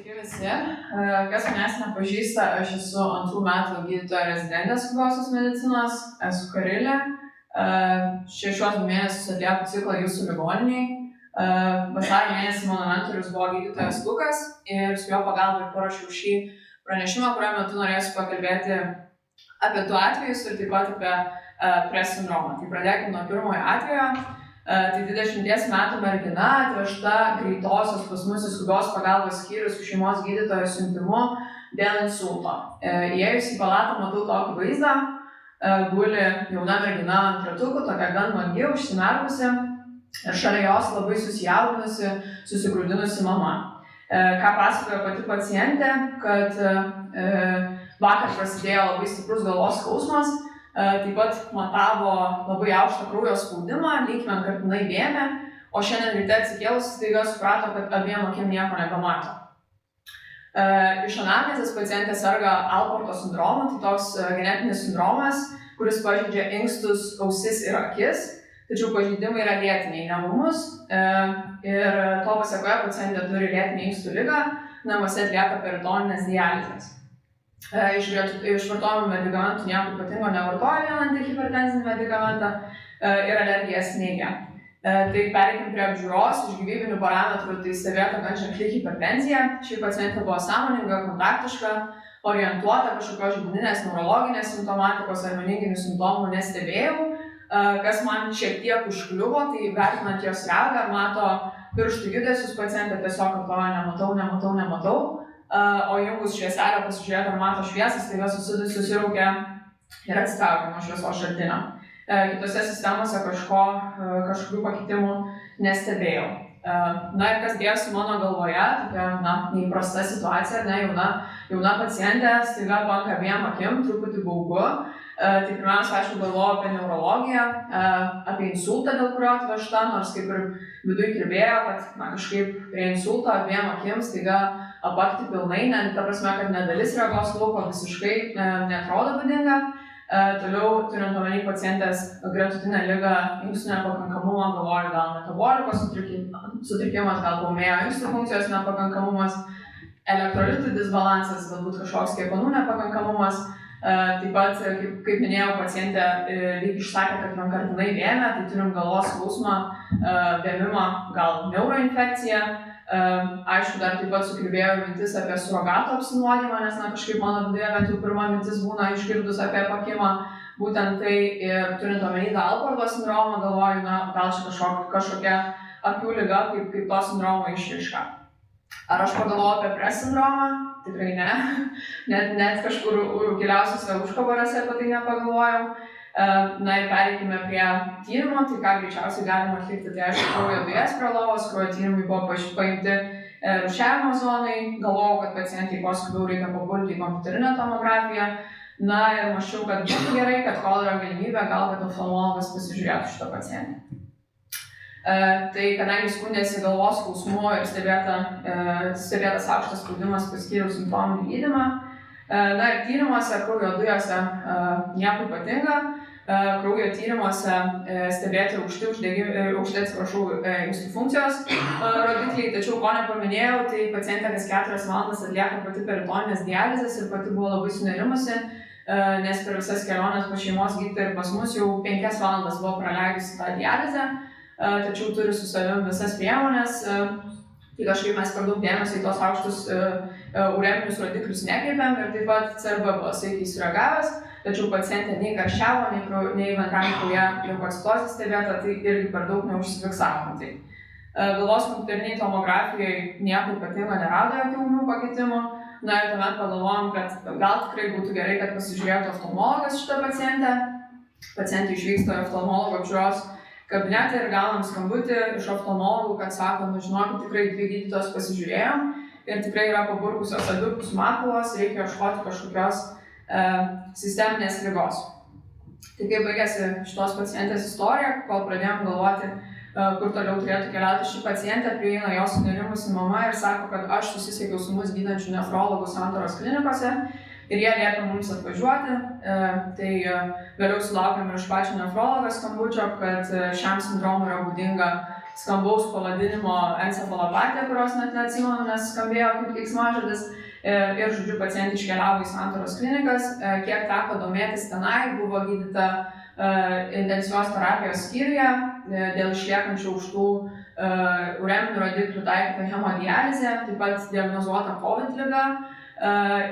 Sveiki visi. Kas manęs nepažįsta, aš esu 2 metų gydytoja rezidentė skubiosios medicinos, esu Karilė. 6 mėnesius atlieku ciklą jūsų ligoniniai. Vasario mėnesį mano mentorius buvo gydytojas Lukas ir su jo pagalba ir parašiau šį pranešimą, kurio metu norėsiu pakalbėti apie 2 atvejus ir taip pat apie PRES sindromą. Tai pradėkime nuo pirmojo atvejo. Tai 20 metų mergina atvežta greitosios pas mus į skubios pagalbos skyrių su šeimos gydytojo siuntimu dėl insulto. Įėjus į palatą matau tokį vaizdą, guli jauna mergina ant ratukų, tokia gan vangi, užsimerkusi ir šalia jos labai susijaudinusi, susigrūdinusi mama. Ką pasakojo pati pacientė, kad vakar prasidėjo labai stiprus galvos skausmas. Taip pat matavo labai aukštą kraujo spaudimą, lygmen kartinai vėmė, o šiandien ryte atsikėlusi staiga suprato, kad abiem akim nieko nebemato. Iš anamnezės pacientė serga Alporto sindromu, tai toks genetinis sindromas, kuris pažeidžia inkstus, ausis ir akis, tačiau pažeidimai yra lėtiniai, neūmūs ir to pasekoje pacientė turi lėtinį inkstų ligą, namuose atlieka peritoninės dializės. Iš vartojamų medikamentų nieko ypatingo nevartoja vien antihipertenzinį medikamentą ir alergijas neigia. Tai pereikim prie apžiūros, iš gyvybinių parametrų tai stebėta gan ženkli hipertenzija. Ši pacientė buvo sąmoninga, kontaktiška, orientuota, kažkokios žvynelinės neurologinės simptomatikos ar meninginių simptomų nestebėjau. Kas man šiek tiek užkliuvo, tai vertinant jos regą, mato pirštų judesius pacientė tiesiog kartoja nematau. O jungus švieselę pasižiūrėti, ar mato šviesas, tai susiraukia ir atsitraukia nuo šviesos šaltinio. Kitose sistemose kažkokių pakitimų nestebėjau. Na ir kas dėjosi mano galvoje, tokia neįprasta situacija, jauna pacientė, staiga panka abiem akim, truputį baugu. Tai pirmiausia, aišku, galvoju apie neurologiją, apie insultą, dėl kurio atvežta, nors kaip ir viduj kirbėjo, kad kažkaip prie insulto abiem akim staiga apakti pilnai, ta prasme, kad nedalis regos lauko visiškai neatrodo būdinga. Toliau, turint omeny pacientės gretutinę ligą, inkstų nepakankamumą, galvoju, gal metabolikos sutrikimas, gal paūmėjo inkstų funkcijos nepakankamumas, elektrolitų disbalansas, galbūt kažkoks kepenų nepakankamumas. Taip pat, kaip minėjau, pacientė lyg išsakė, kad vienkartinai vėmė, tai turim galvos skausmą, vėmimą, gal neuroinfekciją. Aišku, dar taip pat sukalbėjau mintis apie surogato apsinuodimą, nes kažkaip mano viduje bent jau pirma mintis būna išgirdus apie apakimą. Būtent tai ir turint omeny Alporto sindromą, galvoju, gal čia kažkokia akių liga kaip to sindromo išraiška. Ar aš pagalvojau apie PRES sindromą? Tikrai ne. Net kažkur giliausiuose užkabarėse apie tai nepagalvojau. Na ir pereikime prie tyrimo, tai ką greičiausiai galima atlikti, tai aišku, kraujo dujas prie lovos, kraujo tyrimai buvo paimti rūšiavimo zonai, galvojau, kad pacientai kuo skubiau reikia papulti į kompiuterinę tomografiją. Na ir mąsčiau, kad būtų gerai, kad kol yra galimybė, gal kad oftalmologas pasižiūrėtų šitą pacientę. Tai kadangi skundėsi galvos skausmu ir stebėtas aukštas spaudimas paskyrus simptominį gydymą, na ir tyrimuose, kraujo dujose nieko ypatinga, kraujo tyrimuose stebėti aukšti inkstų funkcijos rodikliai, tačiau ko nepaminėjau, tai pacientė kas 4 valandas atlieka pati peritoninės dializės ir pati buvo labai sunerimusi, nes per visas keliones pas šeimos gydytoją ir pas mus jau 5 valandas buvo praleidusi tą dializę, tačiau turi su savim visas priemonės, tai kažkaip mes per daug dėmesio į tos aukštus ureminius rodiklius nekreipiam ir taip pat CRB buvo sveikiai sureagavęs, tačiau pacientė nei karščiavo, nei bendram kraujyje leukocitozė stebėta, tai irgi per daug neužsifiksavom. Galvos kompiuteriniai tomografijai nieko ypatingo nerado jokių ūmių pakitimų, na ir tuomet pagalvojom, kad gal tikrai būtų gerai, kad pasižiūrėtų oftalmologas šitą pacientę. Pacientė išvyksta į oftalmologo apžiūros kabinetą ir gaunam skambutį iš oftalmologų, kad sako, žinokit, tikrai 2 gydytojos pasižiūrėjom ir tikrai yra paburkusios abipus makulos, reikia ieškoti kažkokios sisteminės ligos. Tai kaip baigėsi šitos pacientės istorija, kol pradėjom galvoti, kur toliau turėtų keliauti ši pacientė, prieina jos sunerimusi mama ir sako, kad aš susisiekiau su mus gydančių nefrologų Santaros klinikose ir jie liepia mums atvažiuoti. Tai vėliau sulaukėm ir iš pačio nefrologo skambučio, kad šiam sindromui yra būdinga skambaus pavadinimo encefalopatija, kurios net neatsimenu, nes skambėjo kaip keiksmažodis. Ir, žodžiu, pacientė iškeliavo į Santaros klinikas. Kiek teko domėtis tenai, buvo gydyta intensyvios terapijos skyriuje dėl išliekančių aukštų ureminių rodiklių taikyta hemodializė, taip pat diagnozuota COVID liga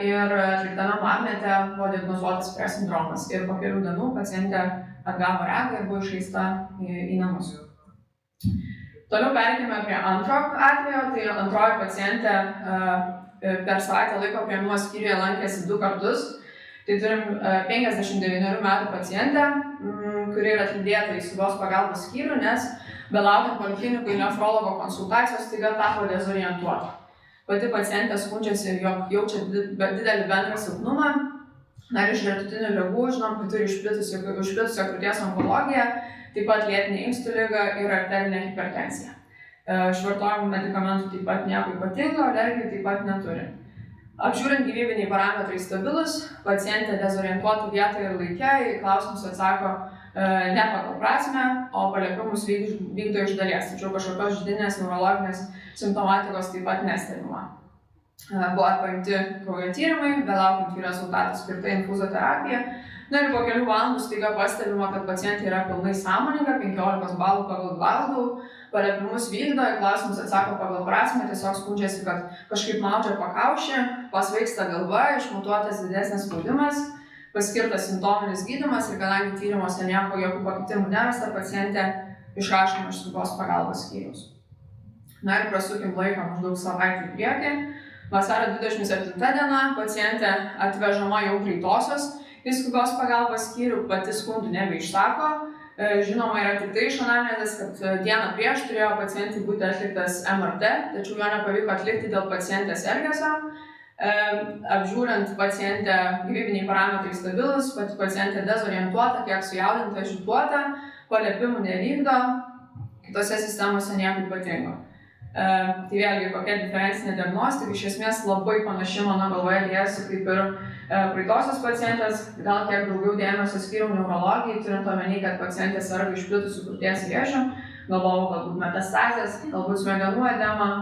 ir atliktame magnete buvo diagnozuotas PRES sindromas. Ir po kelių dienų pacientė atgavo regą ir buvo išleista į namus. Toliau perkime prie antro atvejo, tai antroji pacientė per savaitę laiko priėmimo skyriuje lankėsi 2 kartus. Tai turim 59 metų pacientę, kuri yra atlydėta į skubios pagalbos skyrių, nes belaukiant poliklinikų nefrologo konsultacijos staiga tapo dezorientuota. Pati pacientė skundžiasi, jog jaučia didelį bendrą silpnumą. Ir iš gretutinių ligų žinom, kad turi išplitusią krūties onkologiją, taip pat lėtinę inkstų ligą ir arterinę hipertensiją. Išvartojamų medikamentų taip pat nieko ypatingo, alergijų taip pat neturi. Apžiūrint gyvybiniai parametrai stabilus, pacientė dezorientuota vietoje ir laike, į klausimus atsako ne pagal prasmę, o paliepimus vykdo iš dalies, tačiau kažkokios židinės neurologinės simptomatikos taip pat nestebima. Buvo paimti kraujo tyrimai, belaukiant jų rezultatų skirta infuzoterapija. Ir po kelių valandų staiga pastebima, kad pacientė yra pilnai sąmoninga, 15 balų pagal Glasgow, paliepimus vykdo, į klausimus atsako pagal prasmę, tiesiog skundžiasi, kad kažkaip maudžia pakaušį, pasvaigsta galva, išmatuotas didesnis spaudimas, paskirtas simptominis gydymas ir kadangi tyrimuose nieko jokių pakitimų nerasta, pacientė išrašoma iš skubios pagalbos skyriaus. Ir prasukim laiką maždaug savaitę į priekį. Vasario 27 diena pacientė atvežama jau greitosios į skubios pagalbos skyrių, pati skundų nebeišsako. Žinoma, yra tik tai iš anamnezės, kad dieną prieš turėjo pacientui būti atliktas MRT, tačiau jo nepavyko atlikti dėl pacientės elgesio. Apžiūrint pacientę gyvybiniai parametrai stabilus, pati pacientė dezorientuota, kiek sujaudinta, agituota, paliepimų nevykdo, kitose sistemose nieko ypatingo. Tai vėlgi kokia diferencinė diagnostika, iš esmės labai panaši mano galvoje liejasi kaip ir praeitosios pacientės, gal kiek daugiau dėmesio skyriau neurologijai, turint omeny, kad pacientė serga išplitusių krūties vėžių, galvojau galbūt metastazės, galbūt smegenų edema,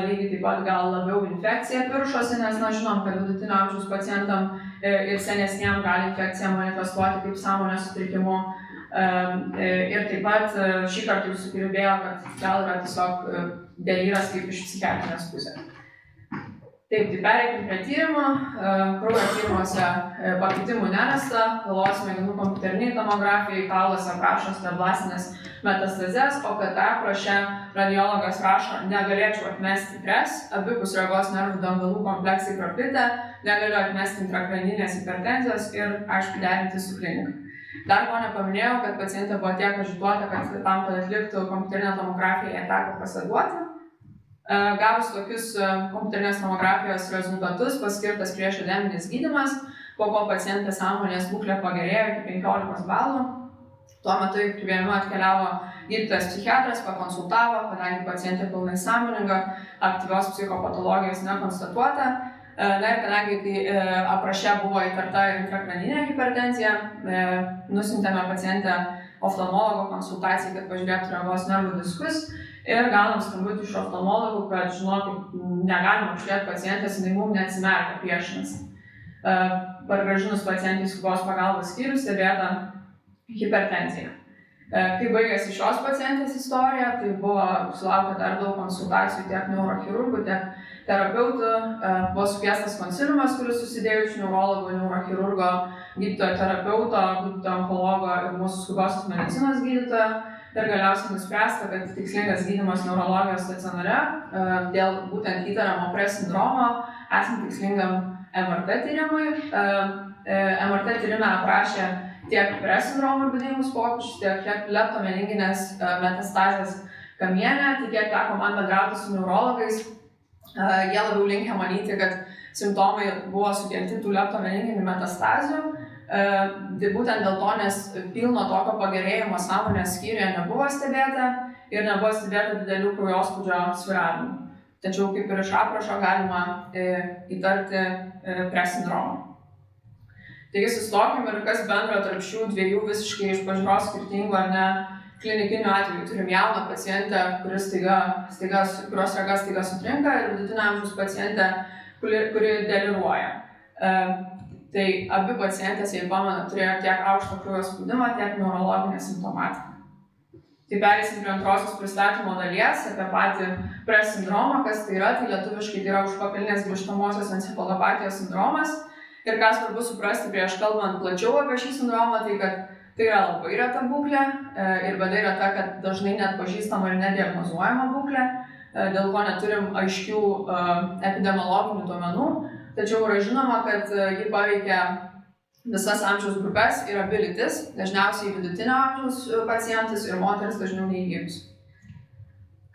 lygiai taip pat gal labiau infekcija piršosi, nes žinom, kad vidutinio amžiaus pacientam ir senesniam gali infekcija manifestuoti kaip sąmonės sutrikimu. Ir taip pat šį kartą jūs sukirbėjo, kad gal yra tiesiog delyras kaip iš psichiatrinės pusės. Taip, tai pereikim prie tyrimų. Kraujo tyrimuose pakitimų nerasta, galvos smegenų kompiuteriniai tomografijai, kauluose aprašo stereoblastinės metastazes, o kad apraše radiologas rašo, negalėčiau atmesti PRES, abipus regos nervų dangalų kompleksai praplitę, negaliu atmesti intrakraninės hipertenzijos ir, aišku, derinti su klinika. Dar ko nepaminėjau, kad pacientė buvo tiek agituota, kad tam, kad atliktų kompiuterinę tomografiją, jai teko pasiduoti. Gavus tokius kompiuterinės tomografijos rezultatus, paskirtas priešedeminis gydymas, po ko pacientės sąmonės būklė pagerėjo iki 15 balų. Tuo metu į priėmimą atkeliavo gydytojas psichiatras, pakonsultavo, kadangi pacientė pilnai sąmoninga, aktyvios psichopatologijos nekonstatuota. Ir kadangi apraše buvo įtarta intrakraninė hipertenzija, nusintėme pacientę oftalmologo konsultacijai, kad pažiūrėtų regos nervų diskus ir gaunam skambutį iš oftalmologų, kad žinokit, negalima apžiūrėti pacientės, jinai mums neatsimerkia priešinasi. Pargrąžinus pacientį į skubios pagalbos skyrių stebėta hipertenzija. Kai baigėsi šios pacientės istorija, tai buvo sulaukta dar daug konsultacijų tiek neurochirurgų, tiek terapeutų. Buvo sukviestas konsiliumas, kuris susidėjo iš neurologo, neurochirurgo, gydytojo terapeuto, gydytojo onkologo ir mūsų skubiosios medicinos gydytojo. Ir galiausiai nuspręsta, kad tikslingas gydymas neurologijos stacionare dėl būtent įtariamo PRES sindromo esant tikslingam MRT tyrimui. MRT tyrime aprašė tiek PRES sindromui būdingus pokyčius, tiek leptomeninginės metastazės kamiene, tai kiek teko man bendrauti su neurologais, jie labiau linkę manyti, kad simptomai buvo sukelti tų leptomeninginių metastazių. Tai būtent dėl to, nes pilno tokio pagerėjimo sąmonės skyriuje nebuvo stebėta ir nebuvo stebėta didelių kraujospūdžio svyravimų. Tačiau kaip ir iš aprašo galima įtarti PRES sindromą. Taigi sustokim ir kas bendro tarp šių dviejų visiškai iš pažiūros skirtingų ar ne klinikinių atvejų. Turim jauną pacientę, kurios rega staiga sutrinka ir vidutinio amžiaus pacientę, kuri deliruoja. Tai abi pacientės, jei pamena, turėjo tiek aukštą kraujo spaudimą, tiek neurologinę simptomatiką. Tai perėsim prie antrosios pristatymo dalies apie patį PRES sindromą, kas tai yra, tai lietuviškai tai yra užpakalinės grįžtamosios encefalopatijos sindromas. Ir ką svarbu suprasti prieš kalbant plačiau apie šį sindromą, tai kad tai yra labai reta būklė ir bėda yra ta, kad dažnai net pažįstama ir nediagnozuojama būklė, dėl ko neturim aiškių epidemiologinių duomenų, tačiau yra žinoma, kad ji paveikia visas amžiaus grupės ir abi lytis, dažniausiai vidutinio amžiaus pacientus ir moteris dažniau nei vyrus.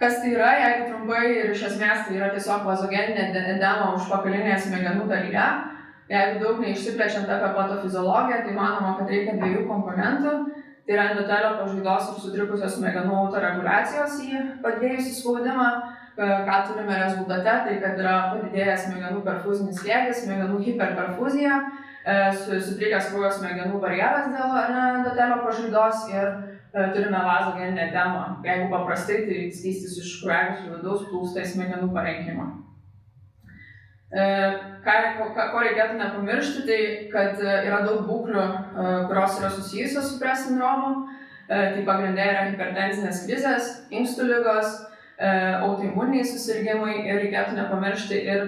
Kas tai yra, jeigu trumpai ir iš esmės tai yra tiesiog vazogeninė edema užpakalinėje smegenų dalyje. Jeigu daug neišsiplečiant apie patofiziologiją, tai manoma, kad reikia dviejų komponentų. Tai yra endotelio pažaidos ir sutrikusios smegenų autoreguliacijos į padidėjusį spaudimą. Ką turime rezultate, tai kad yra padidėjęs smegenų perfuzinis slėgis, smegenų hiperperfuzija, sutrikęs kraujo smegenų barjeras dėl endotelio pažaidos ir turime vazogeninę edemą. Jeigu paprastai, tai skystis iš kraujagyslių vidaus plūsta į smegenų parenkimą. Ko reikėtų nepamiršti, tai kad yra daug būklių, kurios yra susijusios su PRES sindromu. Tai pagrindė yra hipertenzinės krizės, inkstų ligos, autoimuniniai susirgimai ir reikėtų nepamiršti ir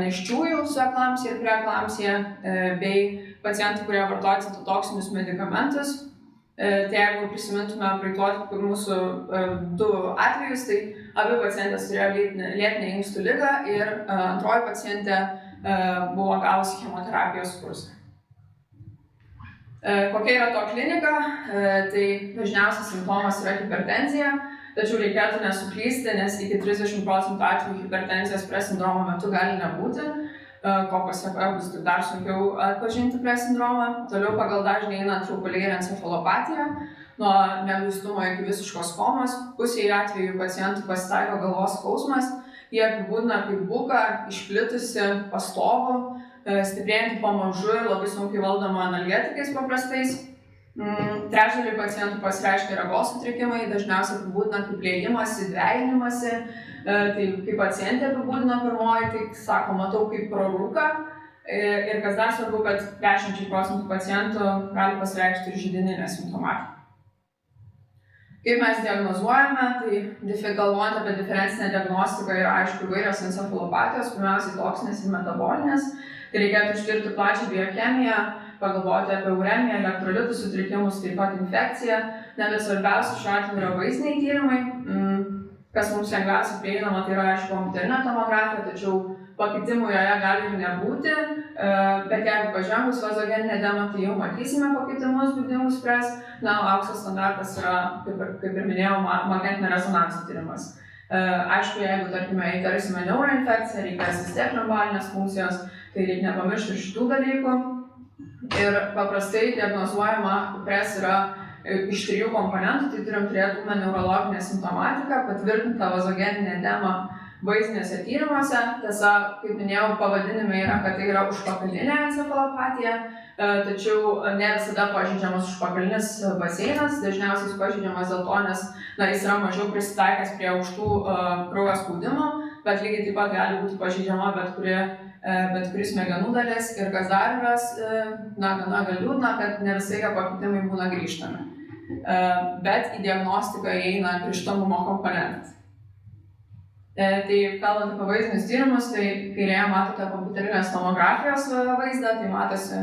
nėščiųjų su eklampsija ir preeklampsija bei pacientų, kurie vartoja citotoksinius medikamentus. Tai jeigu prisimintume praeituoti mūsų du atvejus, tai abi pacientės turėjo lėtinę inkstų ligą ir antroji pacientė buvo gavusi chemoterapijos kursą. Kokia yra to klinika? Tai dažniausias simptomas yra hipertenzija, tačiau reikėtų nesuklysti, nes iki 30% atvejų hipertenzijos PRES sindromo metu gali nebūti, ko pasekoje bus dar sunkiau atpažinti PRES sindromą. Toliau pagal dažnį eina traukuliai ir encefalopatija, nuo mieguistumo iki visiškos komos. Pusėje atvejų pacientų pasitaiko galvos skausmas, jie apibūdina kaip buką, išplitusi, pastovų, stiprėjantį pamažu ir labai sunkiai valdoma analgetikais paprastais. Trečdalį pacientų pasireiškia regos sutrikimai, dažniausiai apibūdina kaip liejimąsi, dvejinimąsi. Tai kaip pacientė apibūdina pirmoji, tai sako, matau kaip prorūką. Ir kas dar svarbu, kad 10% pacientų gali pasireikšti ir židininę simptomatiką. Kaip mes diagnozuojame, tai galvojant apie diferencinę diagnostiką yra aišku įvairios encefalopatijos, pirmiausiai toksinės ir metabolinės. Tai reikėtų ištirti plačią biochemiją, pagalvoti apie uremiją, elektrolitų sutrikimus, taip pat infekciją. Net svarbiausia šiuo atveju yra vaizdiniai tyrimai. Kas mums lengviausiai prieinama, tai yra aišku kompiuterinė tomografija, tačiau pakitimų joje gali ir nebūti, bet jeigu pažengus vazogeninę edemą, tai jau matysime pakitimus būdingus PRES. Na, aukštas standartas yra, kaip ir minėjau, magnetinio rezonanso tyrimas. Aišku, jeigu, tarkime, įtarysime neuroinfekciją, reikės vis tiek lumbalinės funkcijos, tai reikia nepamiršti šitų dalykų. Ir paprastai diagnozuojama PRES yra iš 3 komponentų, tai turim turėti neurologinę simptomatiką, patvirtintą vazogeninę edemą vaizdiniuose tyrimuose. Tiesa, kaip minėjau, pavadinime yra, kad tai yra užpakalinė encefalopatija, tačiau ne visada pažeidžiamas užpakalinis baseinas, dažniausiai jis pažeidžiamas dėl to, nes jis yra mažiau prisitaikęs prie aukštų kraujo spaudimų, bet lygiai taip pat gali būti pažeidžiama bet kuri smegenų dalis. Ir kas dar yra gana liūdna, kad ne visai pakitimai būna grįžtami. Bet į diagnostiką įeina grįžtamumo komponentas. Tai kalbant apie vaizdinius tyrimus, tai kairėje matote kompiuterinės tomografijos vaizdą, tai matosi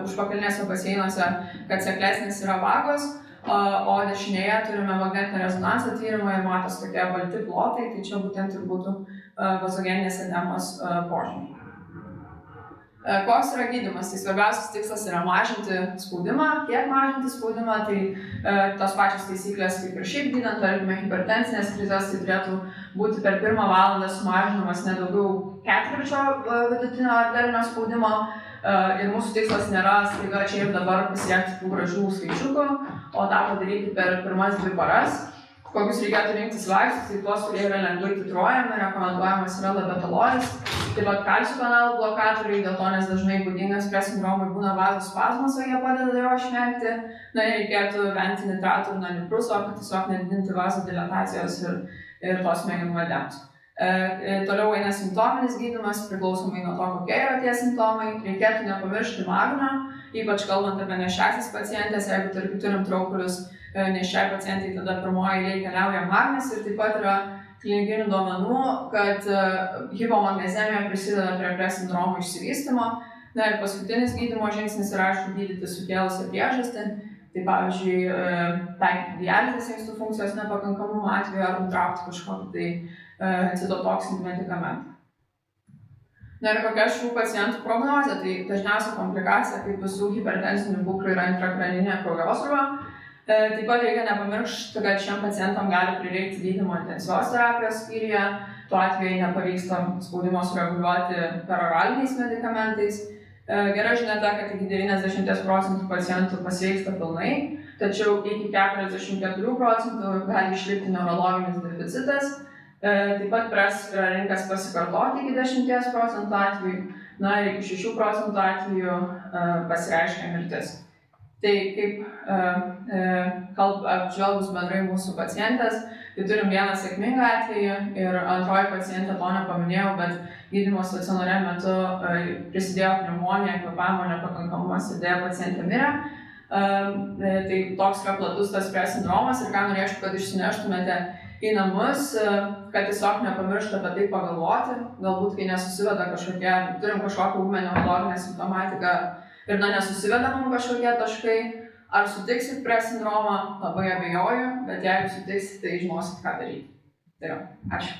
užpakalinėse baseinuose, kad seklesnės yra vagos, o dešinėje turime magnetinio rezonanso tyrimą ir matosi tokie balti plotai, tai čia būtent ir būtų vazogeninės edemos požymiai. Koks yra gydymas? Tai svarbiausias tikslas yra mažinti spaudimą. Kiek mažinti spaudimą? Tai tos pačios taisyklės kaip ir šiaip gydant, tarkime, hipertensinės krizės, tai turėtų būti per 1 valandą sumažinamas ne daugiau ketvirčio vidutinio arterinio spaudimo. Ir mūsų tikslas nėra staiga čia ir dabar pasiekti tų gražių skaičiukų, o tą padaryti per pirmas 2 paras. kokius reikėtų rinktis vaistus, tai tuos, kurie yra lengvai titruojami, rekomenduojamas yra labetalojus, taip pat kalcio kanalų blokatoriai, dėl to, nes dažnai būdingas prie sindromui būna vazospazmas, o jie padeda jo išvengti. Na ir reikėtų vengti nitratų ir nanipruso, kad tiesiog nedidinti vazodilatacijos ir tos smegenų edemos. Toliau eina simptominis gydymas, priklausomai nuo to, kokie yra tie simptomai. Reikėtų nepamiršti magnio, ypač kalbant apie nėščiąsias pacientės, jeigu turim traukulius nėščiai pacientai, tada pirmoji eilėje keliauja magnis ir taip pat yra klinikinių duomenų, kad hipomagnezemija prisideda prie sindromo išsivystymo. Na ir paskutinis gydymo žingsnis yra, aišku, gydyti sukėlusią priežastį. Tai pavyzdžiui, taikyti dializės inkstų funkcijos nepakankamumo atveju ar nutraukti kažkokį tai citotoksinį medikamentą. Na ir kokia šių pacientų prognozė? Tai dažniausia komplikacija, kaip visų hipertensinių būklių, yra intrakraninė kraujosrūva. Taip pat reikia nepamiršti, kad šiem pacientam gali prireikti gydymo intensyvios terapijos skyriuje. Tuo atveju nepavyksta spaudimo sureguliuoti peroraliniais medikamentais. Gera žinia ta, kad iki 90% pacientų pasveiksta pilnai, tačiau iki 44% gali išlikti neurologinis deficitas. Taip pat yra rinkas pasikartoti iki 10% atvejų, na ir iki 6% atvejų pasireiškia mirtis. Tai kaip apžvelgus bendrai mūsų pacientės, tai turim vieną sėkmingą atvejį ir antroji pacientė to nepaminėjau, bet gydymo stacionare metu prisidėjo pneumonija, kvėpavimo nepakankamumas ir dėja pacientė mirė. Tai toks yra platus tas prie sindromas ir ką norėčiau, kad išsineštumėte į namus, kad tiesiog nepamirštų apie tai pagalvoti, galbūt kai nesusiveda turim kažkokią ūminę neurologinę simptomatiką ir nesusiveda mums kažkokie taškai, ar sutiksit prie sindromą, labai abejoju, bet jeigu sutiksit, tai žinosit, ką daryti. Tai yra, ačiū.